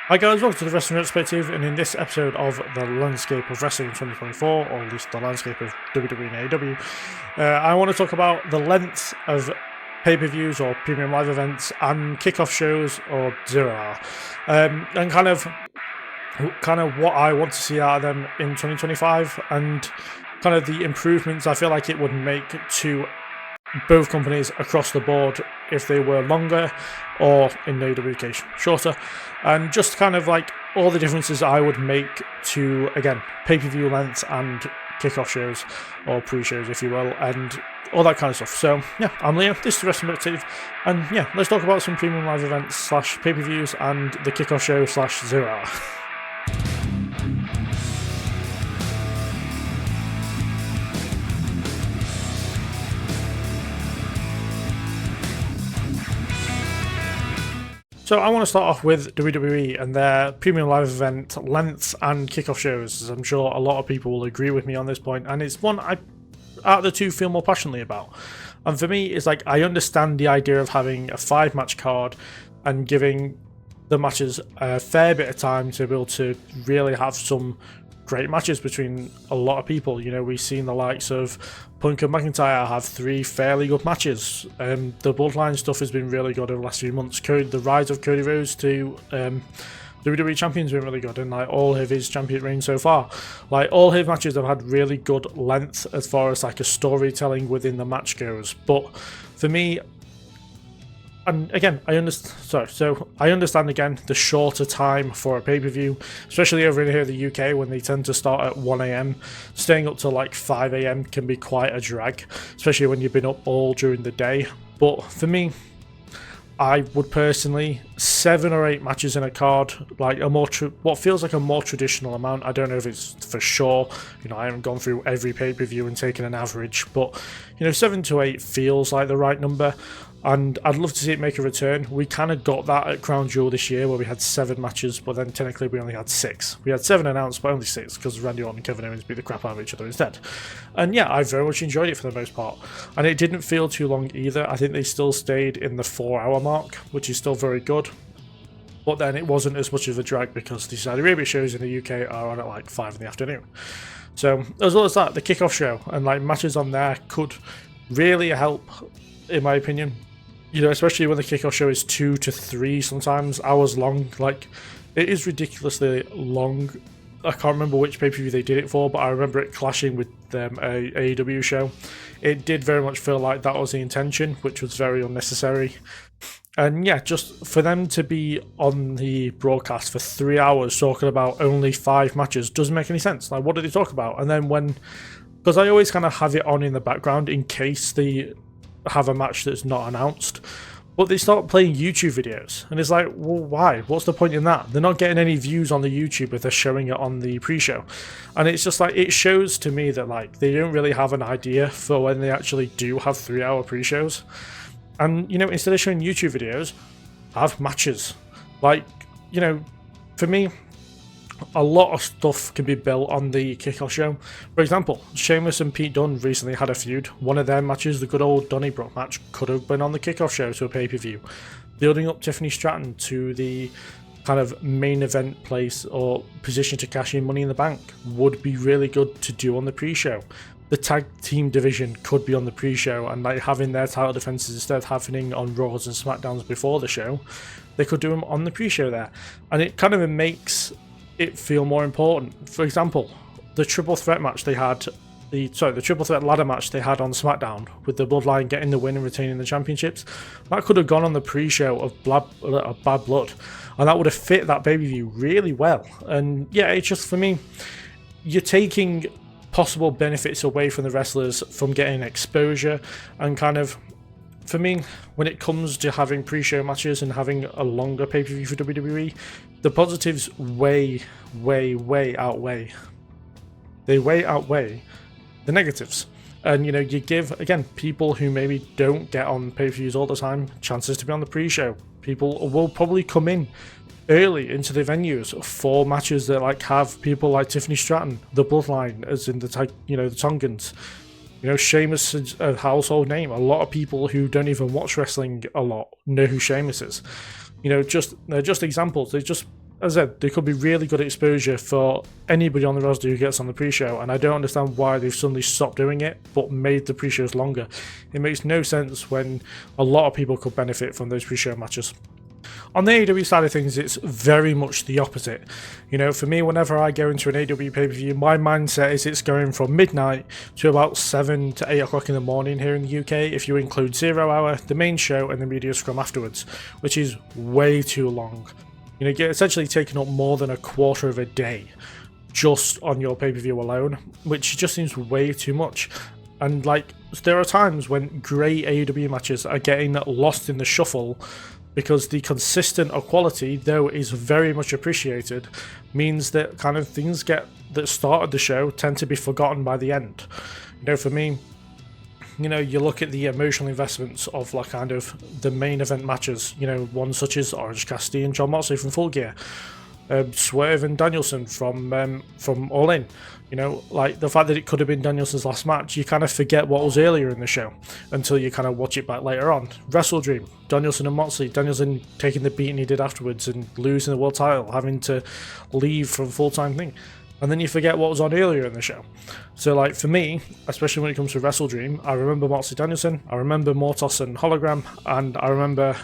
Hi guys, welcome to the Wrestling Retrospective, and in this episode of the landscape of wrestling in 2024, or at least the landscape of WWE and AEW, I want to talk about the length of pay-per-views or premium live events and kickoff shows or 0 hour, and kind of what I want to see out of them in 2025, and kind of the improvements I feel like it would make to both companies across the board if they were longer, or in AEW case shorter, and just kind of like all the differences I would make to, again, pay-per-view lengths and kickoff shows or pre-shows, if you will, and all that kind of stuff. So yeah, I'm Leo, this is the Wrestling Retrospective, and yeah, let's talk about some premium live events slash pay-per-views and the kickoff show slash 0 hour. So I want to start off with WWE and their premium live event lengths and kickoff shows, as I'm sure a lot of people will agree with me on this point, and it's one I, out of the two, feel more passionately about. And for me, it's like, I understand the idea of having a 5-match card and giving the matches a fair bit of time to be able to really have some great matches between a lot of people. You know, we've seen the likes of Punk and McIntyre have 3 fairly good matches. The Bloodline stuff has been really good over the last few months. The rise of Cody Rhodes to WWE Champion's been really good, and like all of his champion reigns so far. Like all his matches have had really good length as far as like a storytelling within the match goes. But for me, and again, I understand again the shorter time for a pay-per-view, especially over in here in the UK when they tend to start at 1 AM. Staying up till like 5 AM can be quite a drag, especially when you've been up all during the day. But for me, I would personally 7 or 8 matches in a card, like a more what feels like a more traditional amount. I don't know if it's for sure. You know, I haven't gone through every pay-per-view and taken an average, but you know, 7 to 8 feels like the right number. And I'd love to see it make a return. We kind of got that at Crown Jewel this year, where we had 7 matches, but then technically we only had 6. We had 7 announced, but only 6, because Randy Orton and Kevin Owens beat the crap out of each other instead. And yeah, I very much enjoyed it for the most part. And it didn't feel too long either. I think they still stayed in the 4-hour mark, which is still very good. But then it wasn't as much of a drag because the Saudi Arabia shows in the UK are on at like 5 in the afternoon. So as well as that, the kickoff show and like matches on there could really help, in my opinion. You know, especially when the kickoff show is 2 to 3 sometimes hours long. Like, it is ridiculously long. I can't remember which pay-per-view they did it for, but I remember it clashing with a AEW show. It did very much feel like that was the intention, which was very unnecessary. And yeah, just for them to be on the broadcast for 3 hours talking about only 5 matches doesn't make any sense. Like, what did they talk about? And then because I always kind of have it on in the background in case they have a match that's not announced, but they start playing YouTube videos, and it's like, well, why? What's the point in that? They're not getting any views on the YouTube if they're showing it on the pre-show. And it's just like, it shows to me that like they don't really have an idea for when they actually do have 3-hour pre-shows. And you know, instead of showing YouTube videos, have matches. Like, you know, for me, a lot of stuff can be built on the kickoff show. For example, Sheamus and Pete Dunne recently had a feud. One of their matches, the good old Donnybrook match, could have been on the kickoff show to a pay-per-view. Building up Tiffany Stratton to the kind of main event place or position to cash in Money in the Bank would be really good to do on the pre-show. The tag team division could be on the pre-show, and like having their title defenses instead of happening on Raws and SmackDowns before the show, they could do them on the pre-show there. And it kind of makes it feel more important. For example, the triple threat match they had, the triple threat ladder match they had on SmackDown with the Bloodline getting the win and retaining the championships, that could have gone on the pre-show of Bad Blood, and that would have fit that pay-per-view really well. And yeah, it's just, for me, you're taking possible benefits away from the wrestlers from getting exposure, and kind of, for me, when it comes to having pre-show matches and having a longer pay-per-view for WWE, the positives way outweigh. They way outweigh the negatives. And you know, you give, again, people who maybe don't get on pay-per-views all the time chances to be on the pre-show. People will probably come in early into the venues for matches that like have people like Tiffany Stratton, the Bloodline, as in the Tongans. You know, Sheamus is a household name. A lot of people who don't even watch wrestling a lot know who Sheamus is. You know, they're just examples. They just as I said, there could be really good exposure for anybody on the roster who gets on the pre-show, and I don't understand why they've suddenly stopped doing it, but made the pre-shows longer. It makes no sense when a lot of people could benefit from those pre-show matches. On the AEW side of things, it's very much the opposite. You know, for me, whenever I go into an AEW pay-per-view, my mindset is it's going from midnight to about 7 to 8 o'clock in the morning here in the UK, if you include 0 Hour, the main show, and the media scrum afterwards, which is way too long. You know, you're essentially taking up more than a quarter of a day just on your pay-per-view alone, which just seems way too much. And, like, there are times when great AEW matches are getting lost in the shuffle because the consistent quality, though is very much appreciated, means that kind of things that started the show tend to be forgotten by the end. You know, for me, you know, you look at the emotional investments of like kind of the main event matches, you know, ones such as Orange Cassidy and Jon Moxley from Full Gear, Swerve and Danielson from All In. You know, like the fact that it could have been Danielson's last match, you kind of forget what was earlier in the show until you kind of watch it back later on. Wrestle Dream, Danielson and Moxley, Danielson taking the beating he did afterwards and losing the world title, having to leave from full-time thing. And then you forget what was on earlier in the show. So, like, for me, especially when it comes to Wrestle Dream, I remember Moxley Danielson, I remember Mortos and Hologram, and I remember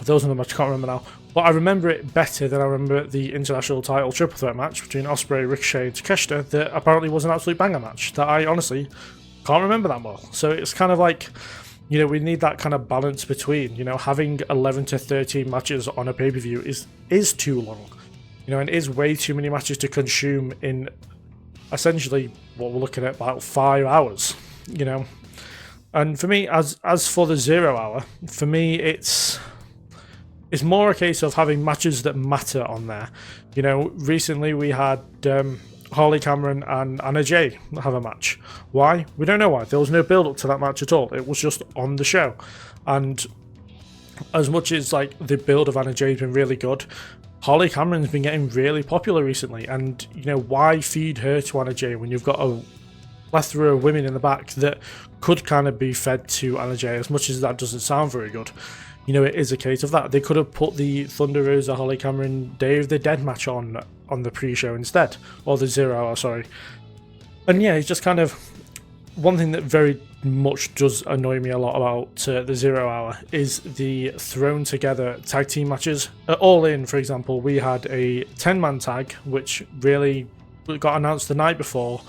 those are the matches I can't remember now. But I remember it better than I remember the international title triple threat match between Ospreay, Ricochet, and Takeshita that apparently was an absolute banger match that I honestly can't remember that well. So it's kind of like, you know, we need that kind of balance between, you know, having 11 to 13 matches on a pay-per-view is too long. You know, and it is way too many matches to consume in essentially what we're looking at about 5 hours, you know. And for me, as for the 0 Hour, for me it's more a case of having matches that matter on there. You know, recently we had Harley Cameron and Anna Jay have a match. Why? We don't know why. There was no build up to that match at all. It was just on the show. And as much as like the build of Anna Jay has been really good, Harley Cameron's been getting really popular recently. And, you know, why feed her to Anna Jay when you've got a plethora of women in the back that could kind of be fed to Anna Jay, as much as that doesn't sound very good. You know, it is a case of that. They could have put the Thunder Rosa, Holly Cameron, Day of the Dead match on the pre-show instead. Or the 0 Hour, sorry. And yeah, it's just kind of one thing that very much does annoy me a lot about the 0 Hour is the thrown together tag team matches. At All In, for example, we had a 10-man tag, which really got announced the night before,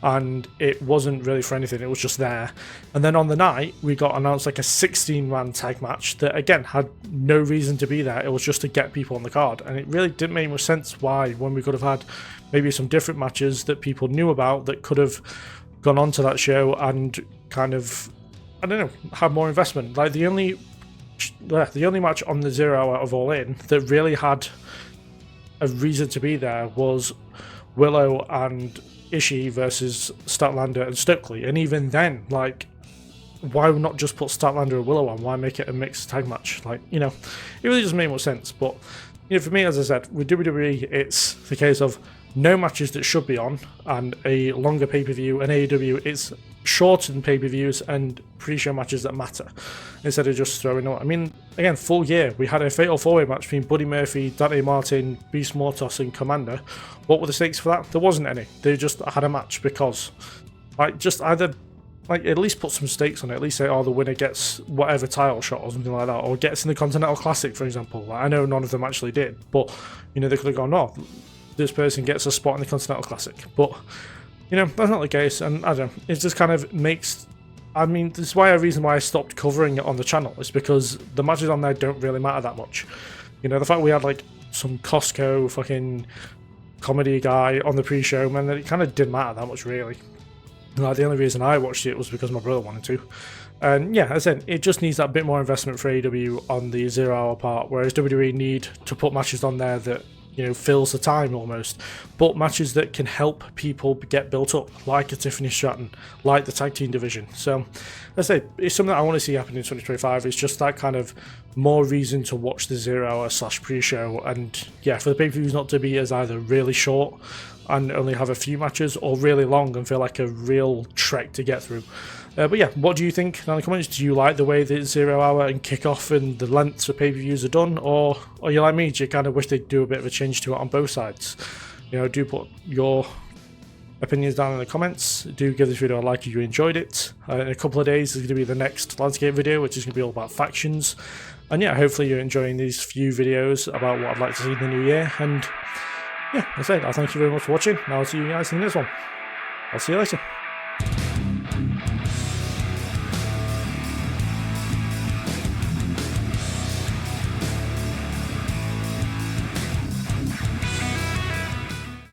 and it wasn't really for anything, it was just there. And then on the night, we got announced like a 16-man tag match that, again, had no reason to be there. It was just to get people on the card. And it really didn't make much sense why, when we could have had maybe some different matches that people knew about that could have gone on to that show and kind of, I don't know, had more investment. Like the only match on the 0 Hour of All In that really had a reason to be there was Willow and Ishii versus Statlander and Stokely, and even then, like, why not just put Statlander and Willow on? Why make it a mixed tag match? Like, you know, it really doesn't make much sense. But, you know, for me, as I said, with WWE, it's the case of no matches that should be on and a longer pay-per-view, and AEW, it's shortened pay-per-views and pre-show matches that matter instead of just throwing out. I mean, again, Full Gear, we had a fatal four-way match between Buddy Murphy, Dante Martin, Beast Mortos, and Commander. What were the stakes for that? There wasn't any. They just had a match because, like, just either, like, at least put some stakes on it. At least say, oh, the winner gets whatever title shot or something like that, or gets in the Continental Classic, for example. Like, I know none of them actually did, but, you know, they could have gone, oh, this person gets a spot in the Continental Classic. But, you know, that's not the case, and I don't know, it just kind of makes, I mean, this is why a reason why I stopped covering it on the channel, is because the matches on there don't really matter that much. You know, the fact we had, like, some Costco fucking comedy guy on the pre-show, man, it kind of didn't matter that much, really. Like, the only reason I watched it was because my brother wanted to. And yeah, as I said, it just needs that bit more investment for AEW on the 0 Hour part, whereas WWE need to put matches on there that, you know, fills the time almost, but matches that can help people get built up, like a Tiffany Stratton, like the tag team division. So, as I say, it's something that I want to see happen in 2025. It's just that kind of more reason to watch the 0 Hour / pre-show, and yeah, for the pay-per-views not to be as either really short and only have a few matches, or really long and feel like a real trek to get through. But yeah, what do you think down in the comments? Do you like the way the 0 hour and kickoff and the lengths for pay-per-views are done, or are you like me? Do you kind of wish they'd do a bit of a change to it on both sides? You know, do put your opinions down in the comments. Do give this video a like if you enjoyed it. In a couple of days there's going to be the next landscape video, which is going to be all about factions. And yeah, hopefully you're enjoying these few videos about what I'd like to see in the new year. And yeah, that's it. I'll thank you very much for watching, and I'll see you guys in the next one. I'll see you later.